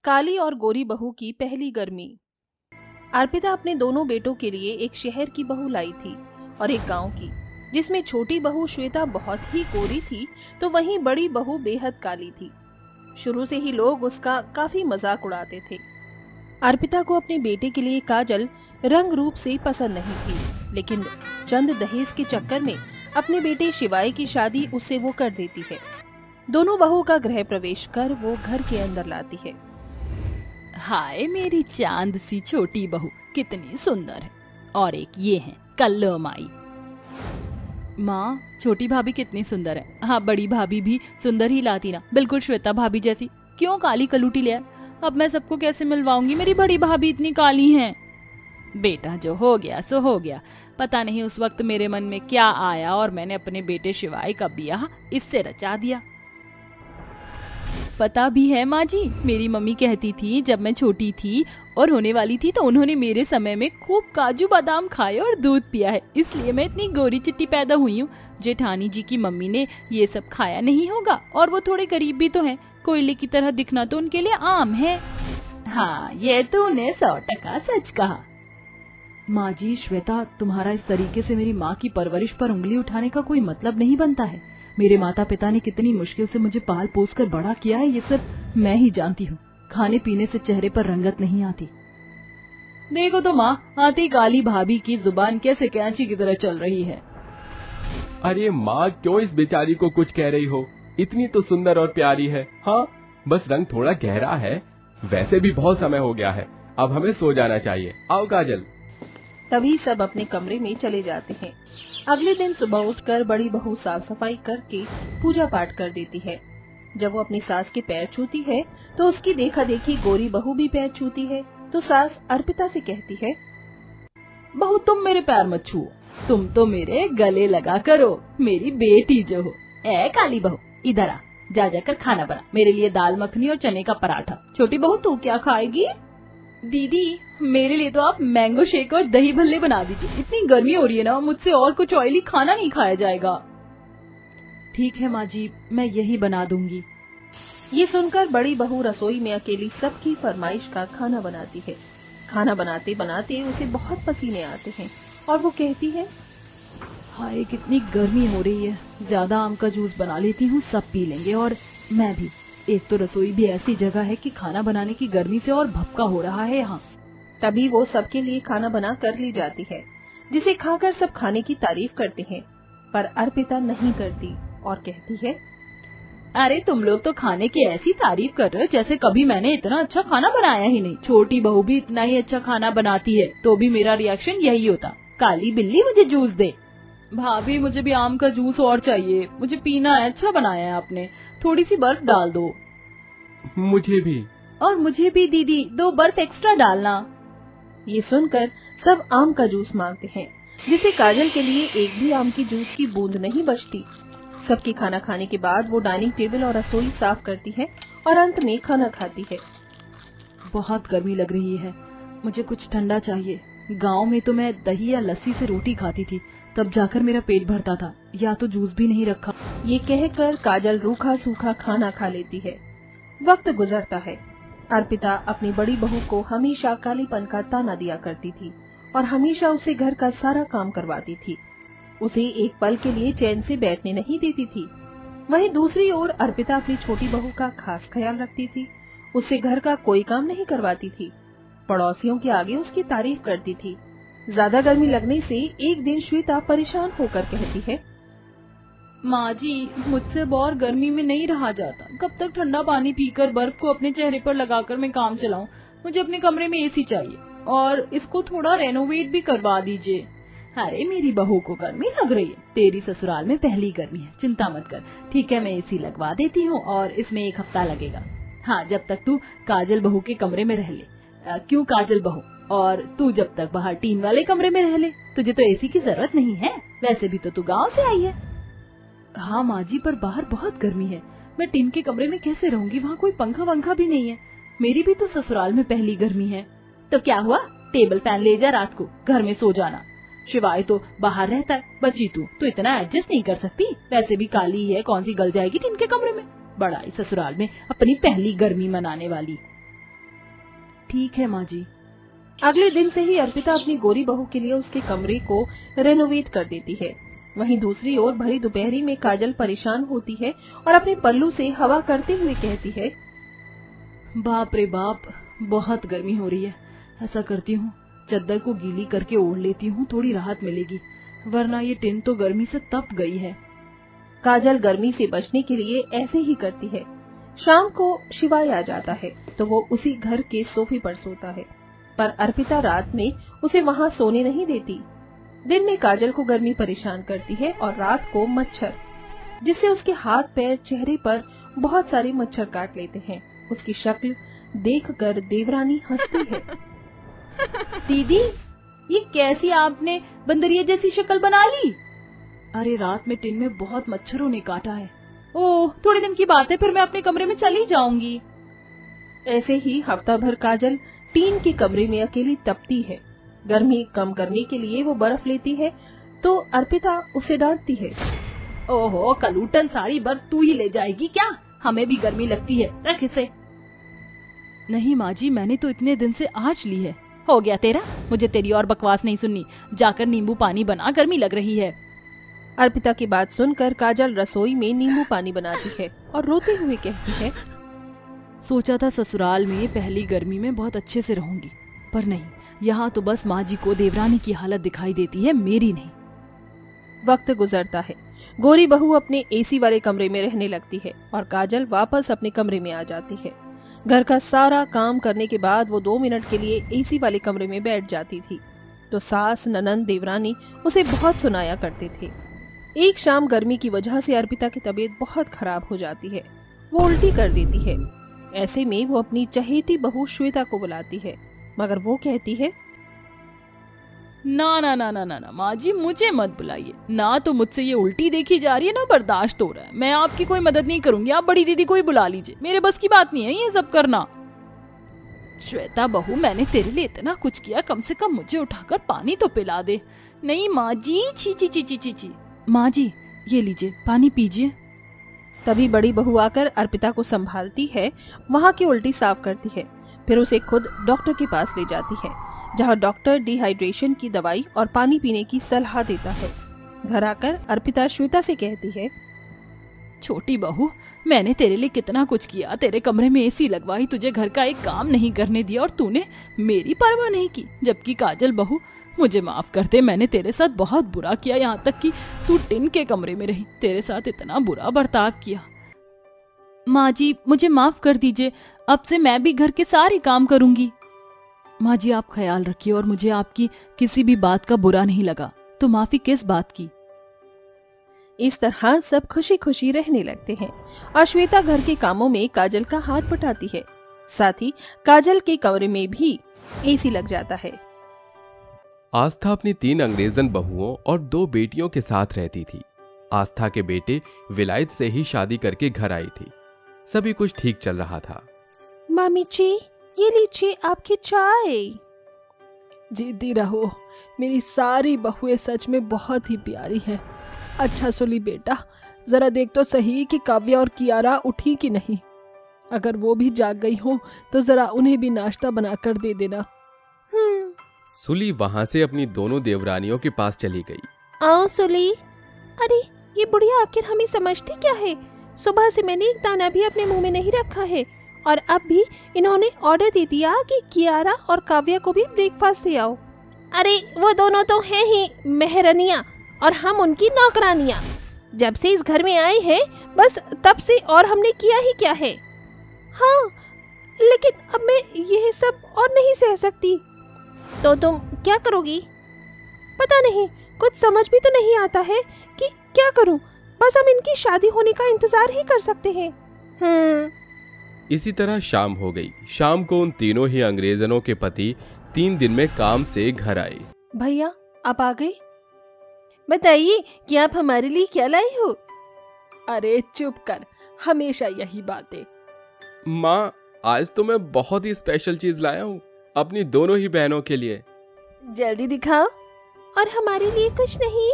काली और गोरी बहू की पहली गर्मी। अर्पिता अपने दोनों बेटों के लिए एक शहर की बहू लाई थी और एक गांव की, जिसमें छोटी बहू श्वेता बहुत ही गोरी थी तो वहीं बड़ी बहू बेहद काली थी। शुरू से ही लोग उसका काफी मजाक उड़ाते थे। अर्पिता को अपने बेटे के लिए काजल रंग रूप से पसंद नहीं थी, लेकिन चंद दहेज के चक्कर में अपने बेटे शिवाय की शादी उससे वो कर देती है। दोनों बहू का गृह प्रवेश कर वो घर के अंदर लाती है। हाय मेरी चांद सी छोटी बहू कितनी सुंदर है। और एक ये है कल्लो माई। माँ, छोटी भाभी कितनी सुंदर है। हाँ, बड़ी भाभी भी सुंदर ही लाती ना, बिल्कुल श्वेता भाभी जैसी। क्यों काली कलूटी ले आए? अब मैं सबको कैसे मिलवाऊंगी, मेरी बड़ी भाभी इतनी काली हैं। बेटा जो हो गया सो हो गया। पता नहीं उस वक्त मेरे मन में क्या आया और मैंने अपने बेटे शिवाय का ब्याह इससे रचा दिया। पता भी है माँ जी, मेरी मम्मी कहती थी जब मैं छोटी थी और होने वाली थी तो उन्होंने मेरे समय में खूब काजू बादाम खाए और दूध पिया है, इसलिए मैं इतनी गोरी चिट्टी पैदा हुई हूँ। जेठानी जी की मम्मी ने ये सब खाया नहीं होगा और वो थोड़े गरीब भी तो हैं। कोयले की तरह दिखना तो उनके लिए आम है। हाँ, ये तूने 100% सच कहा। माँ जी, श्वेता, तुम्हारा इस तरीके से मेरी माँ की परवरिश पर उंगली उठाने का कोई मतलब नहीं बनता है। मेरे माता पिता ने कितनी मुश्किल से मुझे पाल पोस कर बड़ा किया है, ये सब मैं ही जानती हूँ। खाने पीने से चेहरे पर रंगत नहीं आती। देखो तो माँ, आती काली भाभी की जुबान कैसे कैंची की तरह चल रही है। अरे माँ, क्यों इस बेचारी को कुछ कह रही हो? इतनी तो सुंदर और प्यारी है। हाँ, बस रंग थोड़ा गहरा है। वैसे भी बहुत समय हो गया है, अब हमें सो जाना चाहिए। आओ काजल। तभी सब अपने कमरे में चले जाते हैं। अगले दिन सुबह उठकर बड़ी बहू साफ सफाई करके पूजा पाठ कर देती है। जब वो अपनी सास के पैर छूती है तो उसकी देखा देखी गोरी बहू भी पैर छूती है। तो सास अर्पिता से कहती है, बहू तुम मेरे पैर मत छुओ, तुम तो मेरे गले लगा करो, मेरी बेटी जो हो। ए काली बहू, इधर आ, जा जाकर खाना बना, मेरे लिए दाल मखनी और चने का पराठा। छोटी बहू तू क्या खाएगी? दीदी, मेरे लिए तो आप मैंगो शेक और दही भल्ले बना दीजिए। इतनी गर्मी हो रही है ना, मुझसे और कुछ ऑयली खाना नहीं खाया जाएगा। ठीक है माँ जी, मैं यही बना दूंगी। ये सुनकर बड़ी बहू रसोई में अकेली सबकी फरमाइश का खाना बनाती है। खाना बनाते बनाते उसे बहुत पसीने आते हैं और वो कहती है, हाय कितनी गर्मी हो रही है, ज्यादा आम का जूस बना लेती हूँ, सब पी लेंगे और मैं भी। एक तो रसोई भी ऐसी जगह है कि खाना बनाने की गर्मी से और भपका हो रहा है यहाँ। तभी वो सबके लिए खाना बना कर ली जाती है, जिसे खाकर सब खाने की तारीफ करते हैं, पर अर्पिता नहीं करती और कहती है, अरे तुम लोग तो खाने की ऐसी तारीफ कर रहे हो जैसे कभी मैंने इतना अच्छा खाना बनाया ही नहीं। छोटी बहू भी इतना ही अच्छा खाना बनाती है तो भी मेरा रिएक्शन यही होता, काली बिल्ली मुझे जूस दे। भाभी, मुझे भी आम का जूस और चाहिए, मुझे पीना है। अच्छा बनाया है आपने, थोड़ी सी बर्फ डाल दो। मुझे भी। और मुझे भी दीदी, 2 बर्फ एक्स्ट्रा डालना। ये सुनकर सब आम का जूस मांगते हैं, जिसे काजल के लिए एक भी आम की जूस की बूंद नहीं बचती। सबके खाना खाने के बाद वो डाइनिंग टेबल और रसोई साफ करती है और अंत में खाना खाती है। बहुत गर्मी लग रही है, मुझे कुछ ठंडा चाहिए। गांव में तो मैं दही या लस्सी से रोटी खाती थी, तब जाकर मेरा पेट भरता था। या तो जूस भी नहीं रखा। ये कहकर काजल रूखा सूखा खाना खा लेती है। वक्त गुजरता है। अर्पिता अपनी बड़ी बहू को हमेशा कालीपन का ताना दिया करती थी और हमेशा उसे घर का सारा काम करवाती थी। उसे एक पल के लिए चैन से बैठने नहीं देती थी। वहीं दूसरी ओर अर्पिता अपनी छोटी बहू का खास ख्याल रखती थी। उससे घर का कोई काम नहीं करवाती थी। पड़ोसियों के आगे उसकी तारीफ करती थी। ज्यादा गर्मी लगने से एक दिन श्वेता परेशान होकर कहती है, माँ जी, मुझसे बहुत गर्मी में नहीं रहा जाता। कब तक ठंडा पानी पीकर बर्फ को अपने चेहरे पर लगाकर मैं काम चलाऊं? मुझे अपने कमरे में एसी चाहिए और इसको थोड़ा रेनोवेट भी करवा दीजिए। अरे मेरी बहू को गर्मी लग रही है, तेरी ससुराल में पहली गर्मी है, चिंता मत कर। ठीक है, मैं एसी लगवा देती हूँ और इसमें 1 हफ्ता लगेगा। हाँ, जब तक तू काजल बहू के कमरे में रह ले। क्यों काजल बहू? और तू जब तक बाहर टीन वाले कमरे में रह ले। तुझे तो एसी की जरूरत नहीं है, वैसे भी तो तू गाँव से आई है। हाँ माँ जी, पर बाहर बहुत गर्मी है, मैं टीन के कमरे में कैसे रहूंगी? वहाँ कोई पंखा वंखा भी नहीं है। मेरी भी तो ससुराल में पहली गर्मी है। तो क्या हुआ, टेबल फैन ले जा, रात को घर में सो जाना। शिवाय तो बाहर रहता है, बची तू तो इतना एडजस्ट नहीं कर सकती। वैसे भी काली है, कौन सी गल जाएगी टीन के कमरे में। बड़ा ही ससुराल में अपनी पहली गर्मी मनाने वाली। ठीक है माँ जी। अगले दिन से ही अर्पिता अपनी गोरी बहू के लिए उसके कमरे को रेनोवेट कर देती है। वहीं दूसरी ओर भरी दोपहरी में काजल परेशान होती है और अपने पल्लू से हवा करते हुए कहती है, बाप रे बाप, बहुत गर्मी हो रही है। ऐसा करती हूँ, चद्दर को गीली करके ओढ़ लेती हूँ, थोड़ी राहत मिलेगी, वरना ये टिन तो गर्मी से तप गई है। काजल गर्मी से बचने के लिए ऐसे ही करती है। शाम को शिवाय आ जाता है तो वो उसी घर के सोफे पर सोता है, पर अर्पिता रात में उसे वहाँ सोने नहीं देती। दिन में काजल को गर्मी परेशान करती है और रात को मच्छर, जिससे उसके हाथ पैर चेहरे पर बहुत सारे मच्छर काट लेते हैं। उसकी शक्ल देखकर देवरानी हंसती है। दीदी, ये कैसी आपने बंदरिया जैसी शक्ल बना ली? अरे रात में टिन में बहुत मच्छरों ने काटा है। ओह, थोड़े दिन की बात है, फिर मैं अपने कमरे में चली जाऊंगी। ऐसे ही हफ्ता भर काजल टीन के कमरे में अकेली तपती है। गर्मी कम करने के लिए वो बर्फ लेती है तो अर्पिता उसे डांटती है। ओहो, कलूटन सारी बर्फ तू ही ले जाएगी क्या? हमें भी गर्मी लगती है, रख इसे। नहीं माँ जी, मैंने तो इतने दिन से आज ली है। हो गया तेरा, मुझे तेरी और बकवास नहीं सुननी। जाकर नींबू पानी बना, गर्मी लग रही है। अर्पिता की बात सुनकर काजल रसोई में नींबू पानी बनाती है और रोते हुए कहती है, सोचा था ससुराल में पहली गर्मी में बहुत अच्छे से रहूंगी, पर नहीं, यहाँ तो बस माँ जी को देवरानी की हालत दिखाई देती है, मेरी नहीं। वक्त गुजरता है। गोरी बहू अपने एसी वाले कमरे में रहने लगती है और काजल वापस अपने कमरे में आ जाती है। घर का सारा काम करने के बाद वो 2 मिनट के लिए एसी वाले कमरे में बैठ जाती थी तो सास, ननंद, देवरानी उसे बहुत सुनाया करते थे। एक शाम गर्मी की वजह से अर्पिता की तबीयत बहुत खराब हो जाती है। वो उल्टी कर देती है। ऐसे में वो अपनी चहेती बहू श्वेता को बुलाती है, मगर वो कहती है, ना ना ना ना ना ना माँ जी, मुझे मत बुलाइए। ना तो मुझसे ये उल्टी देखी जा रही है, ना बर्दाश्त हो रहा है। मैं आपकी कोई मदद नहीं करूंगी, आप बड़ी दीदी को ही बुला लीजिए। मेरे बस की बात नहीं है ये सब करना। श्वेता बहू, मैंने तेरे लिए इतना कुछ किया, कम से कम मुझे उठाकर पानी तो पिला दे। नहीं माँ जी, ची ची ची ची ची ची। माँ जी, ये लीजिए, पानी पीजिए। तभी बड़ी बहू आकर अर्पिता को संभालती है, वहाँ की उल्टी साफ करती है, फिर उसे खुद डॉक्टर के पास ले जाती है, जहाँ डॉक्टर डिहाइड्रेशन की दवाई और पानी पीने की सलाह देता है। घर आकर अर्पिता श्वेता से कहती है, छोटी बहू, मैंने तेरे लिए कितना कुछ किया, तेरे कमरे में एसी लगवाई, तुझे घर का एक काम नहीं करने दिया और तूने मेरी परवाह नहीं की। जबकि काजल बहू, मुझे माफ कर दे, मैंने तेरे साथ बहुत बुरा किया, यहाँ तक कि तू टिन के कमरे में रही, तेरे साथ इतना बुरा बर्ताव किया। माँ जी, मुझे माफ कर दीजिए, अब से मैं भी घर के सारे काम करूंगी। माँ जी, आप ख्याल रखिए और मुझे आपकी किसी भी बात का बुरा नहीं लगा तो माफी किस बात की। इस तरह सब खुशी खुशी रहने लगते हैं और श्वेता घर के कामों में काजल का हाथ बटाती है। साथ ही काजल के कमरे में भी एसी लग जाता है। आस्था अपनी 3 अंग्रेजन बहुओं और 2 बेटियों के साथ रहती थी। आस्था के बेटे विलायत से ही शादी करके घर आई थी। सभी कुछ ठीक चल रहा था। मामी जी, ये लीजिए आपकी चाय। जीती रहो, मेरी सारी बहुएं सच में बहुत ही प्यारी हैं। अच्छा सुली बेटा, जरा देख तो सही कि काव्या और कियारा उठी कि नहीं। अगर वो भी जाग गई हो तो जरा उन्हें भी नाश्ता बनाकर दे देना। सुली वहां से अपनी दोनों देवरानियों के पास चली गई। आओ सुली। अरे ये बुढ़िया आखिर हमें समझती क्या है? सुबह से मैंने एक दाना भी अपने मुंह में नहीं रखा है और अब भी इन्होंने ऑर्डर दे दिया कि कियारा और काव्या को भी ब्रेकफास्ट से आओ। अरे वो दोनों तो हैं ही मेहरनिया और हम उनकी नौकरानियाँ। जब से इस घर में आए हैं बस तब से, और हमने किया ही क्या है। हाँ, लेकिन अब मैं यह सब और नहीं सह सकती। तो तुम क्या करोगी? पता नहीं, कुछ समझ भी तो नहीं आता है कि क्या करूं। बस हम इनकी शादी होने का इंतजार ही कर सकते हैं। इसी तरह शाम हो गई। शाम को उन तीनों ही अंग्रेजनों के पति 3 दिन में काम से घर आए। भैया, आप आ गए? बताइए कि आप हमारे लिए क्या लाए हो? अरे चुप कर, हमेशा यही बातें। माँ, आज तो मैं बहुत ही स्पेशल चीज लाया हूँ अपनी दोनों ही बहनों के लिए। जल्दी दिखाओ। और हमारे लिए कुछ नहीं?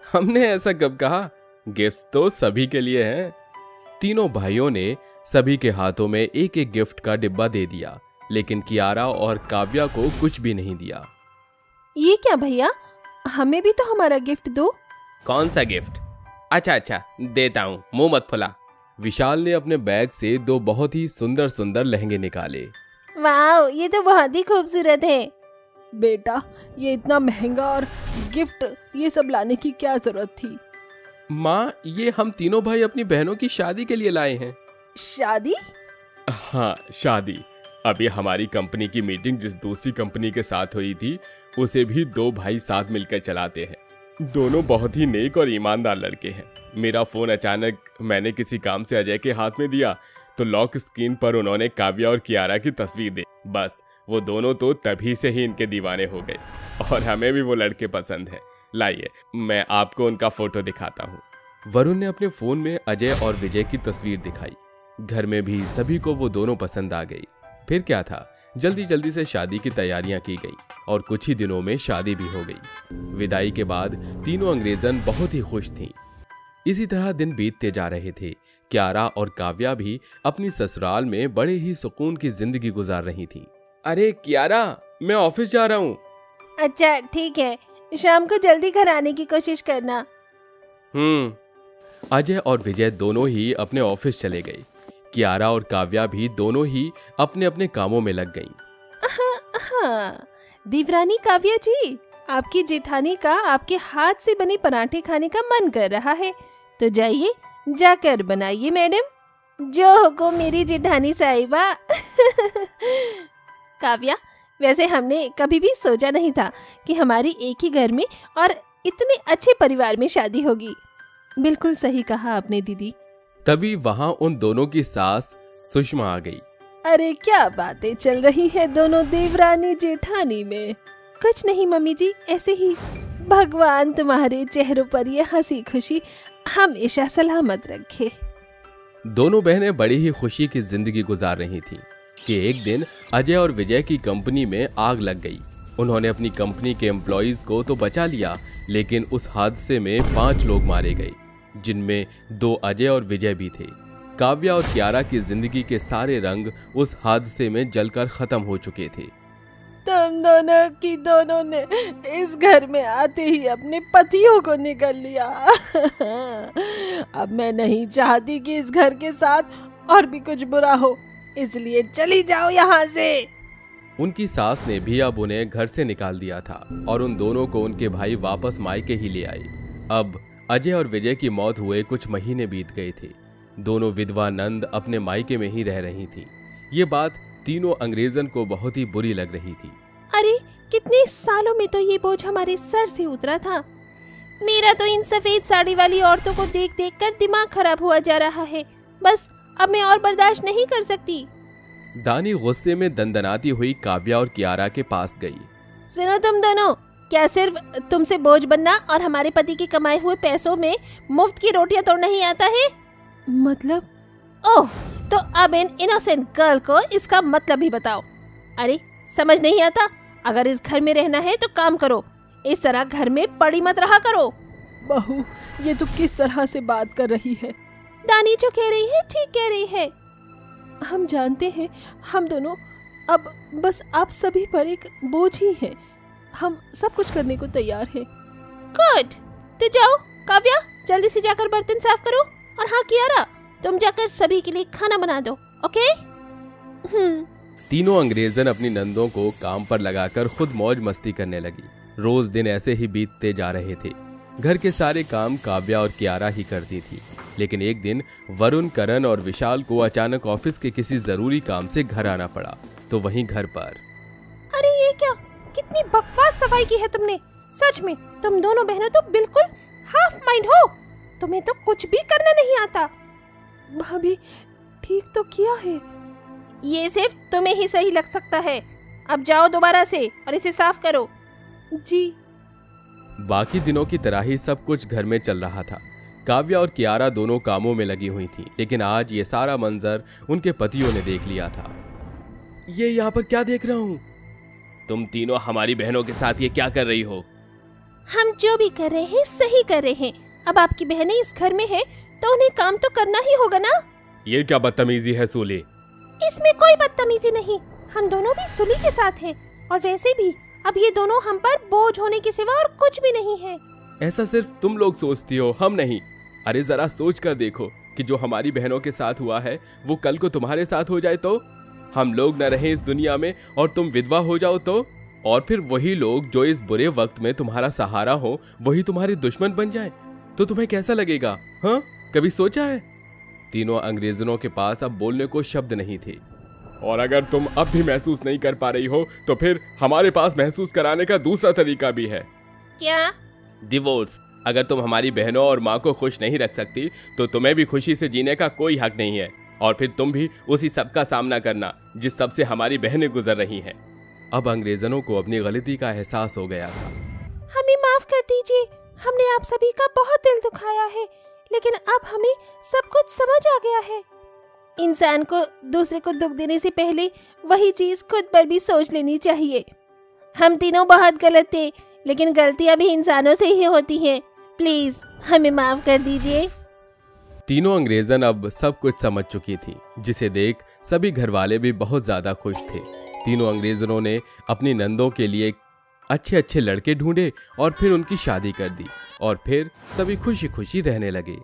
हमने ऐसा कब कहा, गिफ्ट तो सभी के लिए हैं। तीनों भाइयों ने सभी के हाथों में एक एक गिफ्ट का डिब्बा दे दिया। लेकिन कियारा और काव्या को कुछ भी नहीं दिया। ये क्या भैया, हमें भी तो हमारा गिफ्ट दो। कौन सा गिफ्ट? अच्छा देता हूँ, मुंह मत फुला। विशाल ने अपने बैग से 2 बहुत ही सुंदर सुंदर लहंगे निकाले। वाह, ये तो बहुत ही खूबसूरत है। बेटा, ये इतना महंगा और गिफ्ट ये सब लाने की क्या जरूरत थी? माँ, ये हम तीनों भाई अपनी बहनों की शादी के लिए लाए हैं। शादी? हाँ, शादी। अभी हमारी कंपनी की मीटिंग जिस दूसरी कंपनी के साथ हुई थी, उसे भी 2 भाई साथ मिलकर चलाते हैं। दोनों बहुत ही नेक और ईमानदार लड़के हैं। मेरा फोन अचानक मैंने किसी काम से अजय के हाथ में दिया तो लॉक स्क्रीन पर उन्होंने काव्या और कियारा की तस्वीर दी। बस वो दोनों तो तभी से ही इनके दीवाने हो गए और हमें भी वो लड़के पसंद हैं। लाइए, मैं आपको उनका फोटो दिखाता हूँ। वरुण ने अपने फोन में अजय और विजय की तस्वीर दिखाई। घर में भी सभी को वो दोनों पसंद आ गई। फिर क्या था, जल्दी जल्दी से शादी की तैयारियां की गई और कुछ ही दिनों में शादी भी हो गई। विदाई के बाद तीनों अंग्रेजन बहुत ही खुश थीं। इसी तरह दिन बीतते जा रहे थे। कियारा और काव्या भी अपनी ससुराल में बड़े ही सुकून की जिंदगी गुजार रही थी। अरे कियारा, मैं ऑफिस जा रहा हूँ। अच्छा ठीक है, शाम को जल्दी घर आने की कोशिश करना। अजय और विजय दोनों ही अपने ऑफिस चले गए। कियारा और काव्या भी दोनों ही अपने अपने कामों में लग गईं। हाँ, देवरानी काव्या जी, आपकी जेठानी का आपके हाथ से बने पराठे खाने का मन कर रहा है, तो जाइए जाकर बनाइए मैडम। जो हुकुम मेरी जेठानी साहिबा। काव्या, वैसे हमने कभी भी सोचा नहीं था कि हमारी एक ही घर में और इतने अच्छे परिवार में शादी होगी। बिल्कुल सही कहा आपने दीदी। तभी वहां उन दोनों की सास सुषमा आ गई। अरे क्या बातें चल रही हैं दोनों देवरानी जेठानी में? कुछ नहीं मम्मी जी, ऐसे ही। भगवान तुम्हारे चेहरों पर ये हंसी खुशी हमेशा सलामत रखे। दोनों बहनें बड़ी ही खुशी की जिंदगी गुजार रही थीं कि एक दिन अजय और विजय की कंपनी में आग लग गई। उन्होंने अपनी कंपनी के एम्प्लॉइज को तो बचा लिया, लेकिन उस हादसे में 5 लोग मारे गए, जिनमें 2 अजय और विजय भी थे। काव्या और कियारा की जिंदगी के सारे रंग उस हादसे में जलकर खत्म हो चुके थे। तुम दोनों ने इस घर में आते ही अपने पतियों को निकल लिया। अब मैं नहीं चाहती कि इस घर के साथ और भी कुछ बुरा हो, इसलिए चली जाओ यहाँ से। उनकी सास ने भी अब उन्हें घर से निकाल दिया था और उन दोनों को उनके भाई वापस मायके ही ले आए। अब अजय और विजय की मौत हुए कुछ महीने बीत गए थे। दोनों विधवा नंद अपने मायके में ही रह रही थी। ये बात तीनों अंग्रेजन को बहुत ही बुरी लग रही थी। अरे, कितने सालों में तो ये बोझ हमारे सर से उतरा था। मेरा तो इन सफेद साड़ी वाली औरतों को देख देख कर दिमाग खराब हुआ जा रहा है। बस अब मैं और बर्दाश्त नहीं कर सकती। दानी गुस्से में दंदनाती हुई काव्या और कियारा के पास गई। सुनो तुम दोनों, क्या सिर्फ तुमसे बोझ बनना और हमारे पति के कमाए हुए पैसों में मुफ्त की रोटियां तोड़ना ही आता है? मतलब? ओह, तो अब इन इनोसेंट गर्ल को इसका मतलब ही बताओ। अरे समझ नहीं आता? अगर इस घर में रहना है तो काम करो, इस तरह घर में पड़ी मत रहा करो। बहू, ये तू किस तरह से बात कर रही है? दानी जो कह रही है ठीक कह रही है। हम जानते हैं, हम दोनों अब बस आप सभी पर एक बोझ ही हैं। हम सब कुछ करने को तैयार हैं। गुड, तो जाओ काव्या, जल्दी से जाकर बर्तन साफ करो। और हाँ कियारा, तुम जाकर सभी के लिए खाना बना दो, ओके? तीनों अंग्रेजन अपनी नंदों को काम पर लगाकर खुद मौज मस्ती करने लगी। रोज दिन ऐसे ही बीतते जा रहे थे। घर के सारे काम काव्या और कियारा ही करती थी, लेकिन एक दिन वरुण, करण और विशाल को अचानक ऑफिस के किसी जरूरी काम से घर आना पड़ा। तो वहीं घर पर, अरे ये क्या, कितनी बकवास सफाई की है तुमने। सच में तुम दोनों बहनों तो बिल्कुल हाफ माइंड हो। तुम्हें तो कुछ भी करना नहीं आता। भाभी, ठीक तो किया है। ये सिर्फ तुम्हें ही सही लग सकता है। अब जाओ दोबारा से और इसे साफ करो। जी। बाकी दिनों की तरह ही सब कुछ घर में चल रहा था। काव्या और कियारा दोनों कामों में लगी हुई थी, लेकिन आज ये सारा मंजर उनके पतियों ने देख लिया था। ये यहाँ पर क्या देख रहा हूँ? तुम तीनों हमारी बहनों के साथ ये क्या कर रही हो? हम जो भी कर रहे हैं सही कर रहे हैं। अब आपकी बहनें इस घर में हैं, तो उन्हें काम तो करना ही होगा ना। ये क्या बदतमीजी है सूली? इसमें कोई बदतमीजी नहीं। हम दोनों भी सुली के साथ हैं और वैसे भी अब ये दोनों हम पर बोझ होने के सिवा और कुछ भी नहीं है। ऐसा सिर्फ तुम लोग सोचती हो, हम नहीं। अरे जरा सोच कर देखो कि जो हमारी बहनों के साथ हुआ है वो कल को तुम्हारे साथ हो जाए तो? हम लोग न रहे इस दुनिया में और तुम विधवा हो जाओ तो? और फिर वही लोग जो इस बुरे वक्त में तुम्हारा सहारा हो वही तुम्हारे दुश्मन बन जाए तो तुम्हें कैसा लगेगा? हाँ, कभी सोचा है? तीनों अंग्रेजों के पास अब बोलने को शब्द नहीं थे। और अगर तुम अब भी महसूस नहीं कर पा रही हो तो फिर हमारे पास महसूस कराने का दूसरा तरीका भी है। क्या? डिवोर्स। अगर तुम हमारी बहनों और माँ को खुश नहीं रख सकती तो तुम्हें भी खुशी से जीने का कोई हक नहीं है और फिर तुम भी उसी सब का सामना करना जिस सब से हमारी बहनें गुजर रही हैं। अब अंग्रेजों को अपनी गलती का एहसास हो गया था। हमें माफ कर दीजिए, हमने आप सभी का बहुत दिल दुखाया है, लेकिन अब हमें सब कुछ समझ आ गया है। इंसान को दूसरे को दुख देने से पहले वही चीज खुद पर भी सोच लेनी चाहिए। हम तीनों बहुत गलत थे, लेकिन गलतियां भी इंसानों से ही होती हैं। प्लीज हमें माफ कर दीजिए। तीनों अंग्रेजन अब सब कुछ समझ चुकी थी, जिसे देख सभी घरवाले भी बहुत ज्यादा खुश थे। तीनों अंग्रेजों ने अपनी नंदों के लिए अच्छे अच्छे लड़के ढूंढे और फिर उनकी शादी कर दी और फिर सभी खुशी खुशी रहने लगे।